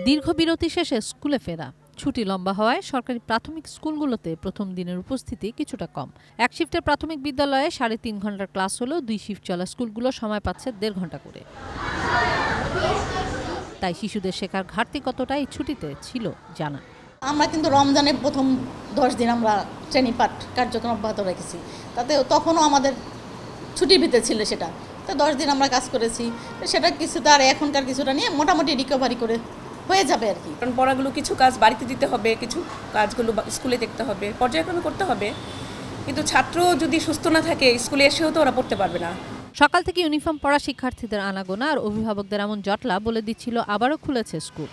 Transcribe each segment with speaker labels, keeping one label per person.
Speaker 1: দীর্ঘ বিরতি শেষে স্কুলে ফেরা। ছুটি লম্বা হওয়ায় সরকারি প্রাথমিক স্কুলগুলোতে প্রথম দিনের উপস্থিতি কিছুটা কম। এক শিফটের প্রাথমিক বিদ্যালয়ে 3.5 ঘন্টার ক্লাস হলেও 2 শিফট চলা স্কুলগুলো সময় পাচ্ছে 1.5 ঘন্টা করে। তাই শিশুদের শেখার ঘাটতি কতটা এই ছুটিতে ছিল জানা।
Speaker 2: আমরা কিন্তু রমজানের প্রথম 10 দিন আমরা শ্রেণী পাঠ কার্যক্রম অব্যাহত রেখেছি, তাতে তখনও আমাদের ছুটির ভিতরে ছিল সেটা। তো 10 দিন আমরা কাজ করেছি, সেটা কিছুটা আর এখনকার কিছুটা নিয়ে মোটামুটি রিকভারি করে হয়ে যাবে আর কি।
Speaker 3: কারণ পড়াগুলো কিছু কাজ বাড়িতে দিতে হবে, কিছু কাজগুলো স্কুলে দেখতে হবে, পর্যায়ক্রমে করতে হবে। কিন্তু ছাত্র যদি সুস্থ না থাকে স্কুলে এসেও তো ওরা পড়তে পারবে না।
Speaker 1: সকাল থেকে ইউনিফর্ম পরা শিক্ষার্থীদের আনাগোনা আর অভিভাবকদের এমন জটলা বলে দিচ্ছিল আবারও খুলেছে স্কুল।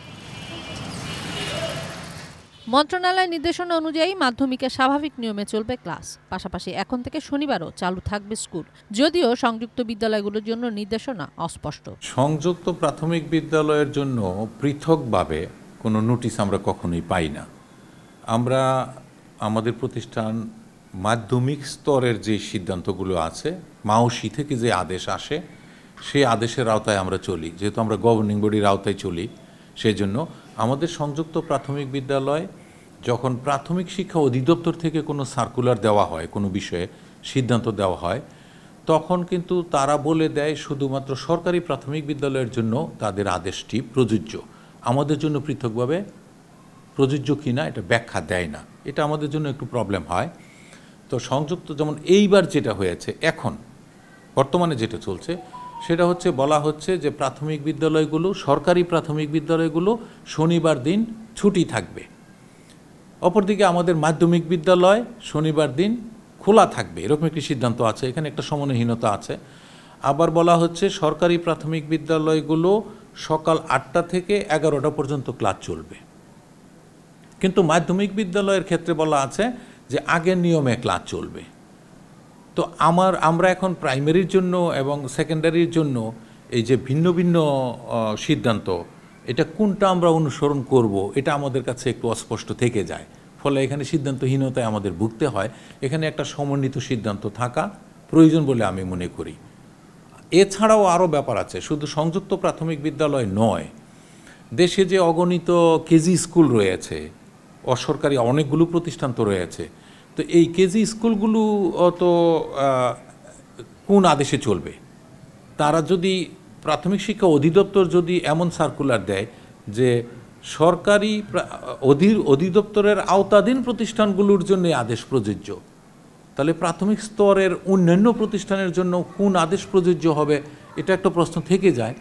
Speaker 1: মন্ত্রণালয়ের নির্দেশনা অনুযায়ী মাধ্যমিকে স্বাভাবিক নিয়মে চলবে ক্লাস, পাশাপাশি এখন থেকে শনিবারও চালু থাকবে স্কুল, যদিও সংযুক্ত বিদ্যালয়গুলোর জন্য নির্দেশনা অস্পষ্ট।
Speaker 4: সংযুক্ত প্রাথমিক বিদ্যালয়ের জন্য পৃথকভাবে কোনো নোটিশ আমরা কখনোই পাই না। আমরা আমাদের প্রতিষ্ঠান মাধ্যমিক স্তরের যে সিদ্ধান্তগুলো আছে, মাওসি থেকে যে আদেশ আসে সেই আদেশের আওতায় আমরা চলি। যেহেতু আমরা গভর্নিং বডির আওতায় চলি, সেই জন্য আমাদের সংযুক্ত প্রাথমিক বিদ্যালয় যখন প্রাথমিক শিক্ষা অধিদপ্তর থেকে কোনো সার্কুলার দেওয়া হয়, কোনো বিষয়ে সিদ্ধান্ত দেওয়া হয়, তখন কিন্তু তারা বলে দেয় শুধুমাত্র সরকারি প্রাথমিক বিদ্যালয়ের জন্য তাদের আদেশটি প্রযোজ্য, আমাদের জন্য পৃথকভাবে প্রযোজ্য কিনা এটা ব্যাখ্যা দেয় না। এটা আমাদের জন্য একটু প্রবলেম হয়। তো সংযুক্ত যেমন এইবার যেটা হয়েছে, এখন বর্তমানে যেটা চলছে সেটা হচ্ছে বলা হচ্ছে যে প্রাথমিক বিদ্যালয়গুলো, সরকারি প্রাথমিক বিদ্যালয়গুলো শনিবার দিন ছুটি থাকবে। অপরদিকে আমাদের মাধ্যমিক বিদ্যালয় শনিবার দিন খোলা থাকবে, এরকম একটি সিদ্ধান্ত আছে। এখানে একটা সমন্বয়হীনতা আছে। আবার বলা হচ্ছে সরকারি প্রাথমিক বিদ্যালয়গুলো সকাল 8টা থেকে 11টা পর্যন্ত ক্লাস চলবে, কিন্তু মাধ্যমিক বিদ্যালয়ের ক্ষেত্রে বলা আছে যে আগের নিয়মে ক্লাস চলবে। তো আমরা এখন প্রাইমারির জন্য এবং সেকেন্ডারির জন্য এই যে ভিন্ন ভিন্ন সিদ্ধান্ত, এটা কোনটা আমরা অনুসরণ করব, এটা আমাদের কাছে একটু অস্পষ্ট থেকে যায়। ফলে এখানে সিদ্ধান্তহীনতায় আমাদের ভুগতে হয়। এখানে একটা সমন্বিত সিদ্ধান্ত থাকা প্রয়োজন বলে আমি মনে করি। এছাড়াও আরও ব্যাপার আছে, শুধু সংযুক্ত প্রাথমিক বিদ্যালয় নয়, দেশে যে অগণিত কেজি স্কুল রয়েছে, অসরকারি অনেকগুলো প্রতিষ্ঠান তো রয়েছে। তো এই কেজি স্কুলগুলো তো কোন আদেশে চলবে? তারা যদি প্রাথমিক শিক্ষা অধিদপ্তর যদি এমন সার্কুলার দেয় যে সরকারি অধিদপ্তরের আওতাধীন প্রতিষ্ঠানগুলোর জন্য আদেশ প্রযোজ্য, তাহলে প্রাথমিক স্তরের অন্যান্য প্রতিষ্ঠানের জন্য কোন আদেশ প্রযোজ্য হবে, এটা একটা প্রশ্ন থেকে যায়।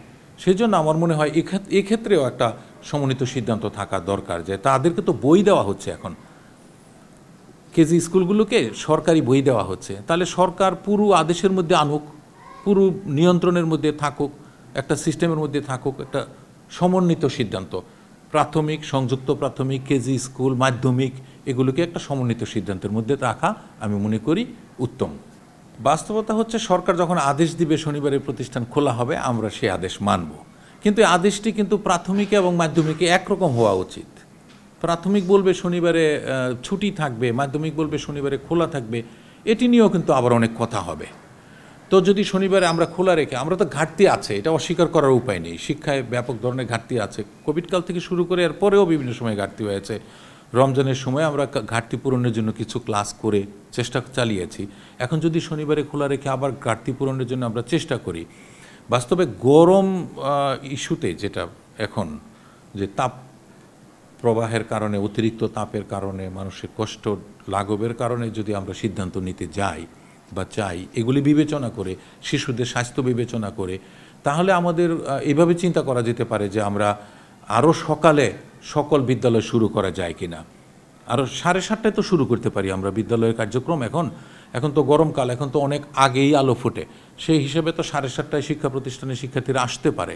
Speaker 4: সেজন্য আমার মনে হয় এক্ষেত্রেও একটা সমন্বিত সিদ্ধান্ত থাকা দরকার, যে তাদেরকে তো বই দেওয়া হচ্ছে, এখন কেজি স্কুলগুলোকে সরকারি বই দেওয়া হচ্ছে, তাহলে সরকার পুরো আদেশের মধ্যে আনুক, পুরো নিয়ন্ত্রণের মধ্যে থাকুক, একটা সিস্টেমের মধ্যে থাকুক, একটা সমন্বিত সিদ্ধান্ত। প্রাথমিক, সংযুক্ত প্রাথমিক, কেজি স্কুল, মাধ্যমিক, এগুলোকে একটা সমন্বিত সিদ্ধান্তের মধ্যে রাখা আমি মনে করি উত্তম। বাস্তবতা হচ্ছে সরকার যখন আদেশ দিবে শনিবারের প্রতিষ্ঠান খোলা হবে, আমরা সেই আদেশ মানব, কিন্তু এই আদেশটি কিন্তু প্রাথমিকে এবং মাধ্যমিকে একরকম হওয়া উচিত। প্রাথমিক বলবে শনিবারে ছুটি থাকবে, মাধ্যমিক বলবে শনিবারে খোলা থাকবে, এটি নিয়েও কিন্তু আবার অনেক কথা হবে। তো যদি শনিবারে আমরা খোলা রেখে, আমরা তো ঘাটতি আছে, এটা অস্বীকার করার উপায় নেই, শিক্ষায় ব্যাপক ধরনের ঘাটতি আছে, কোভিডকাল থেকে শুরু করে এর পরেও বিভিন্ন সময় ঘাটতি হয়েছে। রমজানের সময় আমরা ঘাটতি পূরণের জন্য কিছু ক্লাস করে চেষ্টা চালিয়েছি। এখন যদি শনিবারে খোলা রেখে আবার ঘাটতি পূরণের জন্য আমরা চেষ্টা করি, বাস্তবে গরম ইস্যুতে যেটা এখন যে তাপ প্রবাহের কারণে, অতিরিক্ত তাপের কারণে, মানুষের কষ্ট লাঘবের কারণে যদি আমরা সিদ্ধান্ত নিতে যাই বা চাই, এগুলি বিবেচনা করে, শিশুদের স্বাস্থ্য বিবেচনা করে, তাহলে আমাদের এভাবে চিন্তা করা যেতে পারে যে আমরা আরও সকালে সকল বিদ্যালয় শুরু করা যায় কিনা। আরও 7:30টায় তো শুরু করতে পারি আমরা বিদ্যালয়ের কার্যক্রম। এখন তো গরমকাল, এখন তো অনেক আগেই আলো ফোটে, সেই হিসেবে তো 7:30টায় শিক্ষা প্রতিষ্ঠানের শিক্ষার্থীরা আসতে পারে।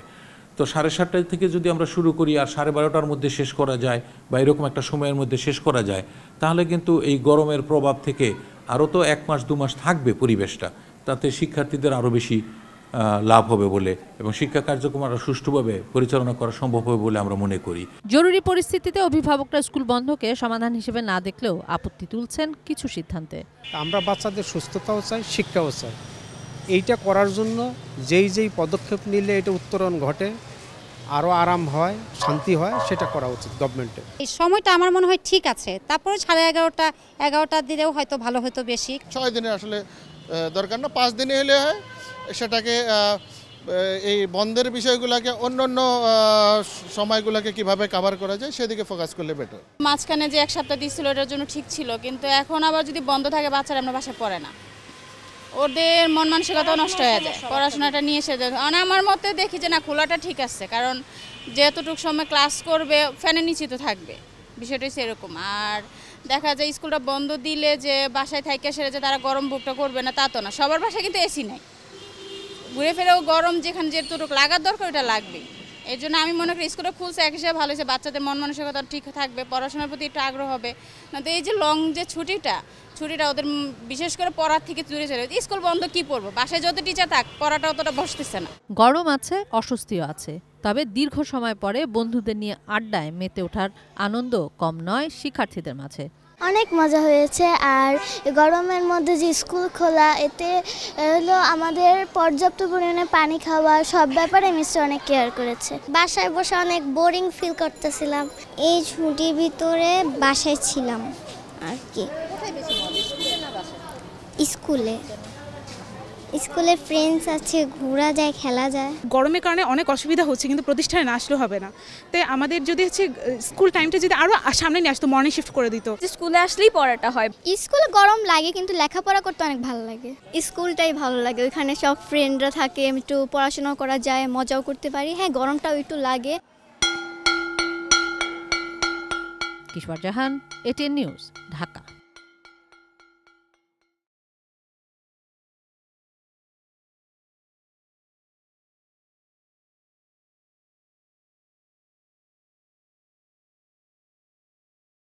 Speaker 4: তো 7:30 থেকে যদি আমরা শুরু করি আর 12:30টার মধ্যে শেষ করা যায়, বা এরকম একটা সময়ের মধ্যে শেষ করা যায়, তাহলে কিন্তু এই গরমের প্রভাব থেকে আরও তো 1 মাস 2 মাস থাকবে পরিবেশটা, তাতে শিক্ষার্থীদের আরও বেশি লাভ হবে বলে, এবং শিক্ষা কার্যক্রম আরও সুষ্ঠুভাবে পরিচালনা করা সম্ভব হবে বলে আমরা মনে করি।
Speaker 1: জরুরি পরিস্থিতিতে অভিভাবকরা স্কুল বন্ধকে সমাধান হিসেবে না দেখলেও আপত্তি তুলছেন কিছু সিদ্ধান্তে।
Speaker 5: আমরা বাচ্চাদের সুস্থতাও চাই, শিক্ষাও চাই। এইটা করার জন্য যেই পদক্ষেপ নিলে এটা উত্তরণ ঘটে, আরও আরাম হয়, শান্তি হয়, সেটা করা উচিত গভর্নমেন্টের।
Speaker 6: এই সময়টা আমার মনে হয় ঠিক আছে, তারপরে 11:30 দিলেও হয়তো ভালো হতো বেশি।
Speaker 7: 6 দিনের আসলে দরকার না, 5 দিনে হলে হয়। সেটাকে এই বন্ধের বিষয়গুলোকে অন্য সময়গুলোকে কিভাবে কভার করা যায় সেদিকে ফোকাস করলে বেটার।
Speaker 8: মাঝখানে যে 1 সপ্তাহ দিচ্ছিল এটার জন্য ঠিক ছিল, কিন্তু এখন আবার যদি বন্ধ থাকে বাচ্চারা আমরা বাসায় পড়ে না, ওদের মন মানসিকতাও নষ্ট হয়ে যায়, পড়াশোনাটা নিয়ে এসে যায়। আমার মতে দেখি যে না, খোলাটা ঠিক আছে, কারণ যেতটুকু সময় ক্লাস করবে ফ্যানের নিচে তো থাকবে, বিষয়টা হচ্ছে এরকম। আর দেখা যায় স্কুলটা বন্ধ দিলে যে বাসায় থাইকে সেরে যে তারা গরম বুকটা করবে না তা তো না, সবার বাসায় কিন্তু এসি নাই, ঘুরে ফিরেও গরম যেখানে যেটুকু লাগার দরকার ওটা লাগবেই। এই জন্য আমি মনে করি স্কুলটা খুলছে এক হিসেবে ভালো হয়েছে, বাচ্চাদের মন মানসিকতা ঠিক থাকবে, পড়াশোনার প্রতি একটু আগ্রহ হবে। না তো এই যে লং যে ছুটিটা ওদের বিশেষ করে পড়ার থেকে দূরে চলে যাবে। স্কুল বন্ধ কি পড়বো, বাসায় যত টিচার থাক পড়াটা অতটা বসতেছে না।
Speaker 1: গরম আছে, অস্বস্তিও আছে, তবে দীর্ঘ সময় পরে বন্ধুদের নিয়ে আড্ডায় মেতে ওঠার আনন্দ কম নয় শিক্ষার্থীদের মাঝে।
Speaker 9: অনেক মজা হয়েছে। আর গরমের মধ্যে যে স্কুল খোলা, এতে হলো আমাদের পর্যাপ্ত পরিমাণে পানি খাওয়া, সব ব্যাপারে মিস্টার অনেক কেয়ার করেছে। বাসায় বসে অনেক বোরিং ফিল করতেছিলাম, এই ছুটির ভিতরে বাসায় ছিলাম আর কি। স্কুলে ফ্রেন্ডস আছে, ঘোরা যায়, খেলা যায়।
Speaker 10: গরমের কারণে অনেক অসুবিধা হচ্ছে, কিন্তু প্রতিষ্ঠানে না আসলেও হবে না। তাই আমাদের যদি হচ্ছে স্কুল টাইমটা যদি আরও সামনে নিয়ে আসতো, মর্নিং শিফট করে দিত,
Speaker 8: স্কুলে আসলেই পড়াটা হয়।
Speaker 9: স্কুলে গরম লাগে কিন্তু লেখাপড়া করতে অনেক ভালো লাগে। স্কুলটাই ভালো লাগে, ওইখানে সব ফ্রেন্ডরা থাকে, একটু পড়াশোনা করা যায়, মজাও করতে পারি। হ্যাঁ, গরমটাও একটু লাগে।
Speaker 1: কিশোর জাহান, এটিএন নিউজ, ঢাকা।